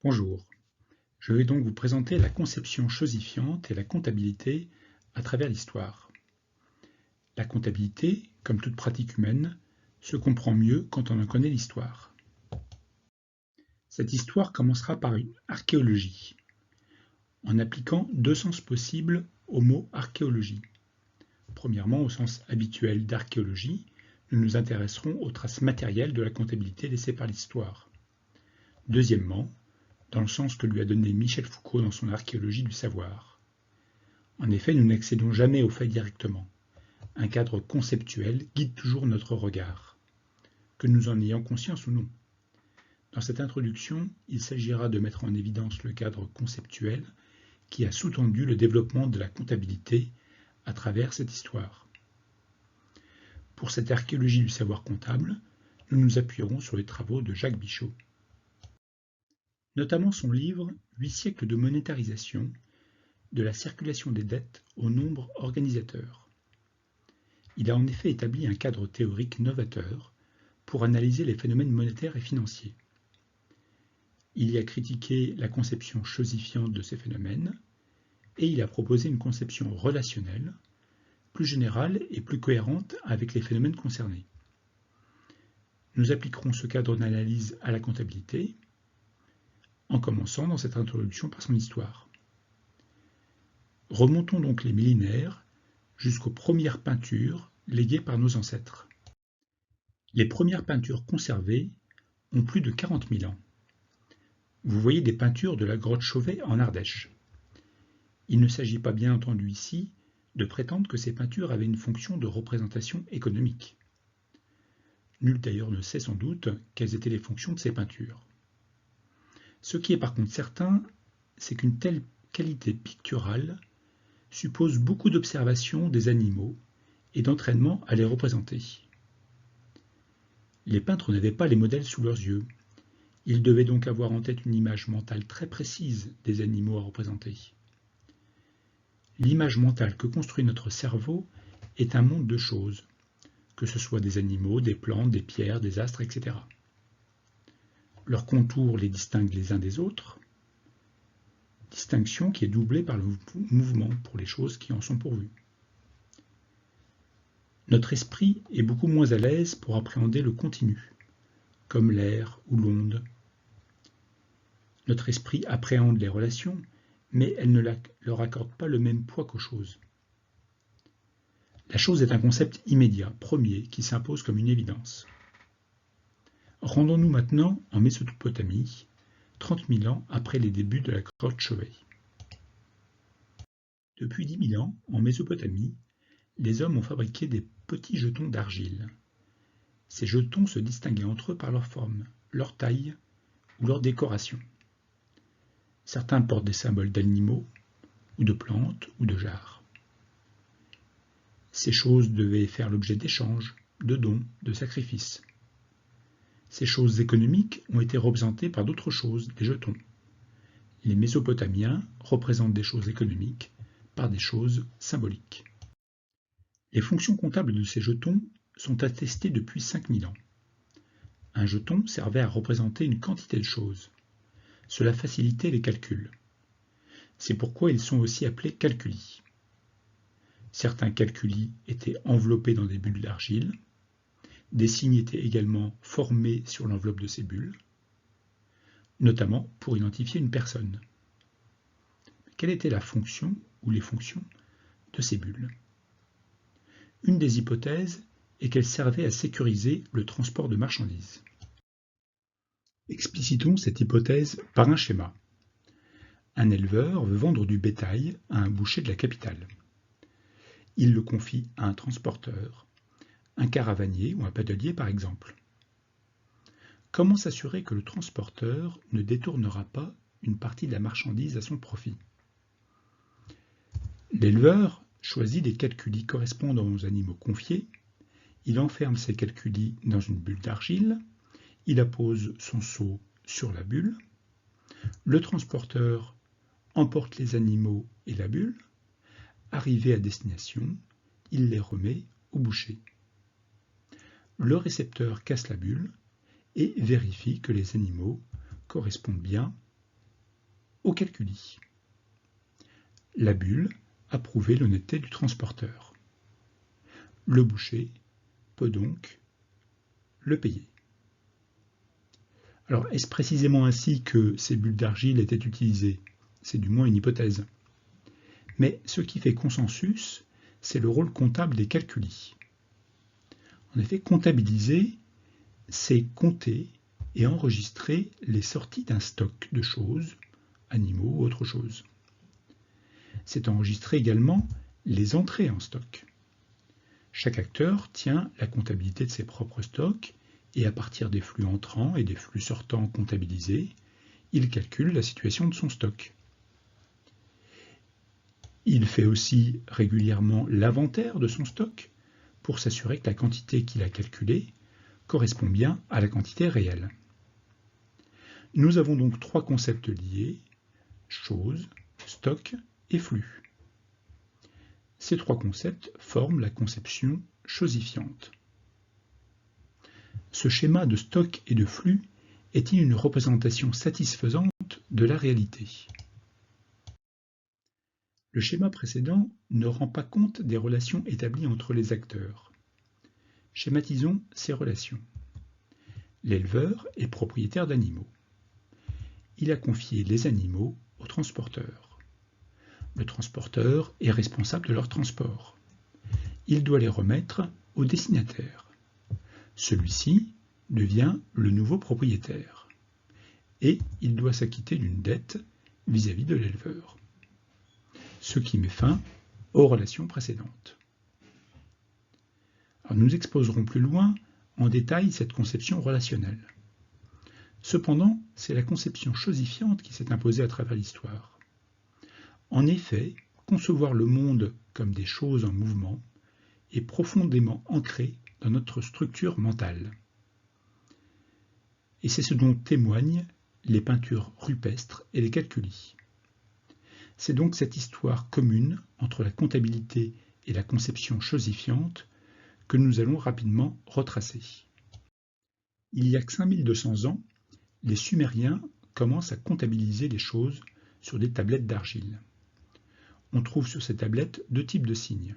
Bonjour, je vais donc vous présenter la conception chosifiante et la comptabilité à travers l'histoire. La comptabilité, comme toute pratique humaine, se comprend mieux quand on en connaît l'histoire. Cette histoire commencera par une archéologie, en appliquant deux sens possibles au mot archéologie. Premièrement, au sens habituel d'archéologie, nous nous intéresserons aux traces matérielles de la comptabilité laissées par l'histoire. Deuxièmement, dans le sens que lui a donné Michel Foucault dans son Archéologie du savoir. En effet, nous n'accédons jamais aux faits directement. Un cadre conceptuel guide toujours notre regard, que nous en ayons conscience ou non. Dans cette introduction, il s'agira de mettre en évidence le cadre conceptuel qui a sous-tendu le développement de la comptabilité à travers cette histoire. Pour cette archéologie du savoir comptable, nous nous appuierons sur les travaux de Jacques Bichot. Notamment son livre « 8 siècles de monétarisation, de la circulation des dettes au nombre organisateur ». Il a en effet établi un cadre théorique novateur pour analyser les phénomènes monétaires et financiers. Il y a critiqué la conception chosifiante de ces phénomènes, et il a proposé une conception relationnelle, plus générale et plus cohérente avec les phénomènes concernés. Nous appliquerons ce cadre d'analyse à la comptabilité, en commençant dans cette introduction par son histoire. Remontons donc les millénaires jusqu'aux premières peintures léguées par nos ancêtres. Les premières peintures conservées ont plus de 40 000 ans. Vous voyez des peintures de la grotte Chauvet en Ardèche. Il ne s'agit pas bien entendu ici de prétendre que ces peintures avaient une fonction de représentation économique. Nul d'ailleurs ne sait sans doute quelles étaient les fonctions de ces peintures. Ce qui est par contre certain, c'est qu'une telle qualité picturale suppose beaucoup d'observation des animaux et d'entraînement à les représenter. Les peintres n'avaient pas les modèles sous leurs yeux. Ils devaient donc avoir en tête une image mentale très précise des animaux à représenter. L'image mentale que construit notre cerveau est un monde de choses, que ce soit des animaux, des plantes, des pierres, des astres, etc. Leurs contours les distinguent les uns des autres, distinction qui est doublée par le mouvement pour les choses qui en sont pourvues. Notre esprit est beaucoup moins à l'aise pour appréhender le continu, comme l'air ou l'onde. Notre esprit appréhende les relations, mais elle ne leur accorde pas le même poids qu'aux choses. La chose est un concept immédiat, premier, qui s'impose comme une évidence. Rendons-nous maintenant en Mésopotamie, 30 000 ans après les débuts de la grotte Chauvet. Depuis 10 000 ans, en Mésopotamie, les hommes ont fabriqué des petits jetons d'argile. Ces jetons se distinguaient entre eux par leur forme, leur taille ou leur décoration. Certains portent des symboles d'animaux, ou de plantes, ou de jarres. Ces choses devaient faire l'objet d'échanges, de dons, de sacrifices. Ces choses économiques ont été représentées par d'autres choses, les jetons. Les Mésopotamiens représentent des choses économiques par des choses symboliques. Les fonctions comptables de ces jetons sont attestées depuis 5000 ans. Un jeton servait à représenter une quantité de choses. Cela facilitait les calculs. C'est pourquoi ils sont aussi appelés calculis. Certains calculis étaient enveloppés dans des bulles d'argile. Des signes étaient également formés sur l'enveloppe de ces bulles, notamment pour identifier une personne. Quelle était la fonction ou les fonctions de ces bulles? Une des hypothèses est qu'elles servaient à sécuriser le transport de marchandises. Explicitons cette hypothèse par un schéma. Un éleveur veut vendre du bétail à un boucher de la capitale. Il le confie à un transporteur, un caravanier ou un pédalier par exemple. Comment s'assurer que le transporteur ne détournera pas une partie de la marchandise à son profit? L'éleveur choisit des calculis correspondant aux animaux confiés, il enferme ces calculis dans une bulle d'argile, il appose son seau sur la bulle, le transporteur emporte les animaux et la bulle, arrivé à destination, il les remet au boucher. Le récepteur casse la bulle et vérifie que les animaux correspondent bien au calculi. La bulle a prouvé l'honnêteté du transporteur. Le boucher peut donc le payer. Alors, est-ce précisément ainsi que ces bulles d'argile étaient utilisées? C'est du moins une hypothèse. Mais ce qui fait consensus, c'est le rôle comptable des calculis. En effet, comptabiliser, c'est compter et enregistrer les sorties d'un stock de choses, animaux ou autre chose. C'est enregistrer également les entrées en stock. Chaque acteur tient la comptabilité de ses propres stocks et à partir des flux entrants et des flux sortants comptabilisés, il calcule la situation de son stock. Il fait aussi régulièrement l'inventaire de son stock pour s'assurer que la quantité qu'il a calculée correspond bien à la quantité réelle. Nous avons donc trois concepts liés, choses, stock et flux. Ces trois concepts forment la conception chosifiante. Ce schéma de stock et de flux est-il une représentation satisfaisante de la réalité? Le schéma précédent ne rend pas compte des relations établies entre les acteurs. Schématisons ces relations. L'éleveur est propriétaire d'animaux. Il a confié les animaux au transporteur. Le transporteur est responsable de leur transport. Il doit les remettre au destinataire. Celui-ci devient le nouveau propriétaire et il doit s'acquitter d'une dette vis-à-vis de l'éleveur, ce qui met fin aux relations précédentes. Alors, nous exposerons plus loin en détail cette conception relationnelle. Cependant, c'est la conception chosifiante qui s'est imposée à travers l'histoire. En effet, concevoir le monde comme des choses en mouvement est profondément ancré dans notre structure mentale. Et c'est ce dont témoignent les peintures rupestres et les calculis. C'est donc cette histoire commune entre la comptabilité et la conception chosifiante que nous allons rapidement retracer. Il y a 5200 ans, les Sumériens commencent à comptabiliser les choses sur des tablettes d'argile. On trouve sur ces tablettes deux types de signes.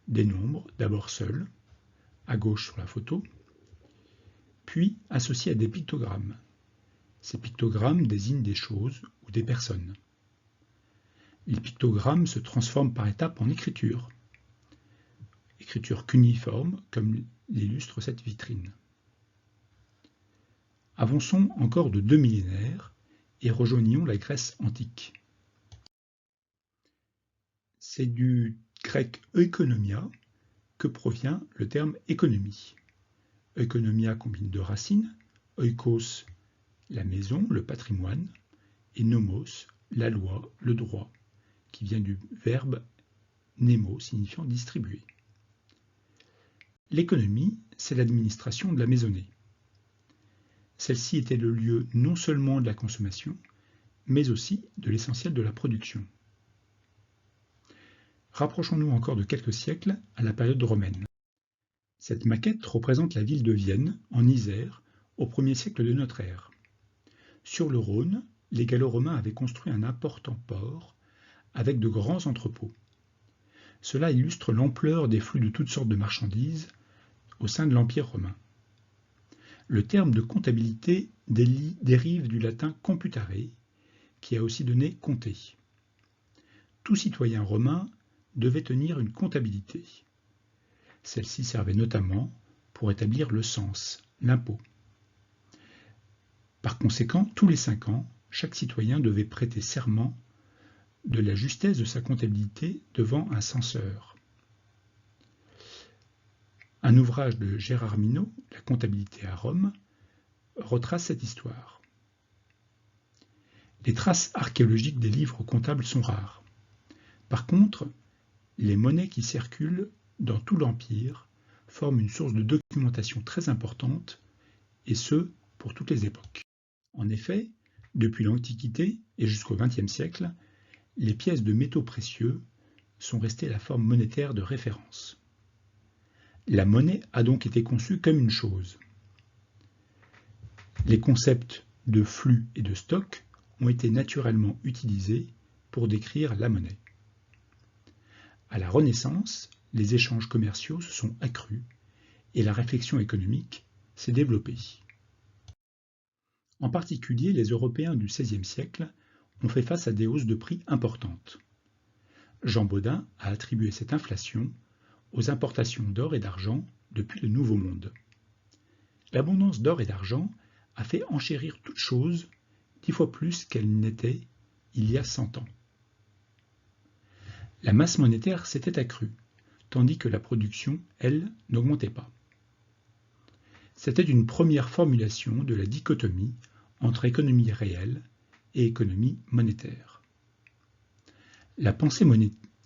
Des nombres, d'abord seuls, à gauche sur la photo, puis associés à des pictogrammes. Ces pictogrammes désignent des choses ou des personnes. Les pictogrammes se transforment par étapes en écriture. Écriture cuniforme, comme l'illustre cette vitrine. Avançons encore de 2 millénaires et rejoignons la Grèce antique. C'est du grec oikonomia que provient le terme économie. Oikonomia combine deux racines, oikos, la maison, le patrimoine, et nomos, la loi, le droit, qui vient du verbe nemo, signifiant distribuer. L'économie, c'est l'administration de la maisonnée. Celle-ci était le lieu non seulement de la consommation, mais aussi de l'essentiel de la production. Rapprochons-nous encore de quelques siècles à la période romaine. Cette maquette représente la ville de Vienne, en Isère, au 1er siècle de notre ère. Sur le Rhône, les Gallo-Romains avaient construit un important port avec de grands entrepôts. Cela illustre l'ampleur des flux de toutes sortes de marchandises au sein de l'Empire romain. Le terme de comptabilité dérive du latin computare, qui a aussi donné compter. Tout citoyen romain devait tenir une comptabilité. Celle-ci servait notamment pour établir le cens, l'impôt. Par conséquent, tous les 5 ans, chaque citoyen devait prêter serment de la justesse de sa comptabilité devant un censeur. Un ouvrage de Gérard Minaud, La comptabilité à Rome, retrace cette histoire. Les traces archéologiques des livres comptables sont rares. Par contre, les monnaies qui circulent dans tout l'Empire forment une source de documentation très importante, et ce, pour toutes les époques. En effet, depuis l'Antiquité et jusqu'au XXe siècle, les pièces de métaux précieux sont restées la forme monétaire de référence. La monnaie a donc été conçue comme une chose. Les concepts de flux et de stock ont été naturellement utilisés pour décrire la monnaie. À la Renaissance, les échanges commerciaux se sont accrus et la réflexion économique s'est développée. En particulier, les Européens du XVIe siècle ont fait face à des hausses de prix importantes. Jean Bodin a attribué cette inflation aux importations d'or et d'argent depuis le Nouveau Monde. L'abondance d'or et d'argent a fait enchérir toute chose 10 fois plus qu'elle n'était il y a 100 ans. La masse monétaire s'était accrue, tandis que la production, elle, n'augmentait pas. C'était une première formulation de la dichotomie entre économie réelle et économie monétaire. La pensée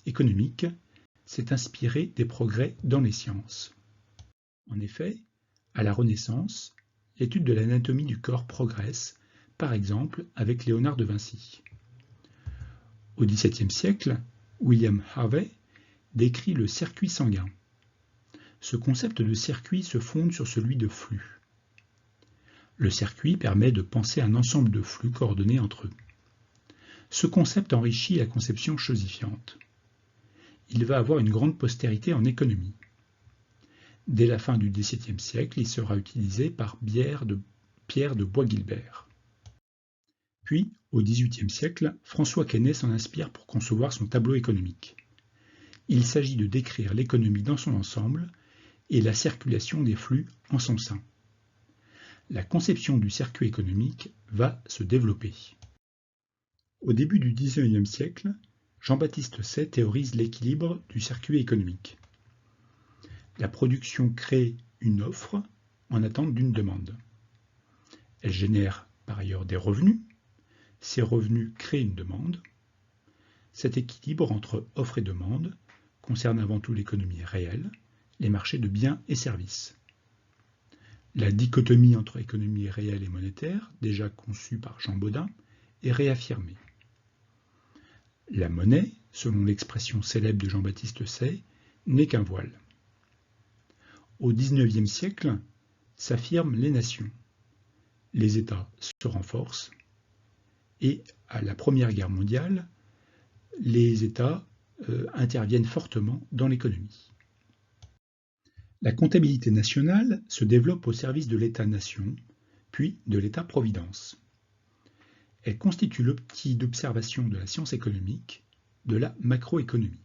économique s'est inspirée des progrès dans les sciences. En effet, à la Renaissance, l'étude de l'anatomie du corps progresse, par exemple avec Léonard de Vinci. Au XVIIe siècle, William Harvey décrit le circuit sanguin. Ce concept de circuit se fonde sur celui de flux. Le circuit permet de penser un ensemble de flux coordonnés entre eux. Ce concept enrichit la conception chosifiante. Il va avoir une grande postérité en économie. Dès la fin du XVIIe siècle, il sera utilisé par Pierre de Bois-Guilbert. Puis, au XVIIIe siècle, François Quesnay s'en inspire pour concevoir son tableau économique. Il s'agit de décrire l'économie dans son ensemble et la circulation des flux en son sein. La conception du circuit économique va se développer. Au début du XIXe siècle, Jean-Baptiste Say théorise l'équilibre du circuit économique. La production crée une offre en attente d'une demande. Elle génère par ailleurs des revenus. Ces revenus créent une demande. Cet équilibre entre offre et demande concerne avant tout l'économie réelle, les marchés de biens et services. La dichotomie entre économie réelle et monétaire, déjà conçue par Jean Bodin, est réaffirmée. La monnaie, selon l'expression célèbre de Jean-Baptiste Say, n'est qu'un voile. Au XIXe siècle, s'affirment les nations. Les États se renforcent et à la Première Guerre mondiale, les États interviennent fortement dans l'économie. La comptabilité nationale se développe au service de l'État-nation, puis de l'État-providence. Elle constitue l'outil d'observation de la science économique, de la macroéconomie.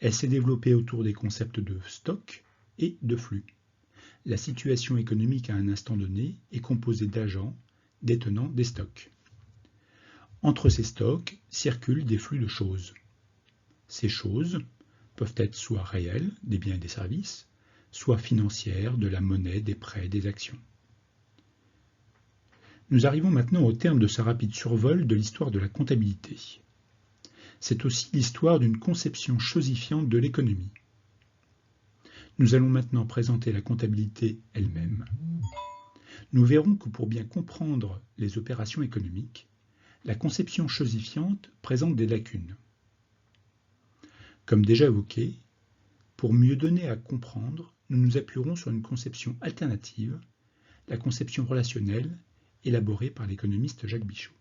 Elle s'est développée autour des concepts de stock et de flux. La situation économique à un instant donné est composée d'agents détenant des stocks. Entre ces stocks circulent des flux de choses. Ces choses peuvent être soit réelles, des biens et des services, soit financières, de la monnaie, des prêts, des actions. Nous arrivons maintenant au terme de ce rapide survol de l'histoire de la comptabilité. C'est aussi l'histoire d'une conception chosifiante de l'économie. Nous allons maintenant présenter la comptabilité elle-même. Nous verrons que pour bien comprendre les opérations économiques, la conception chosifiante présente des lacunes. Comme déjà évoqué, pour mieux donner à comprendre, nous nous appuierons sur une conception alternative, la conception relationnelle, élaborée par l'économiste Jacques Bichot.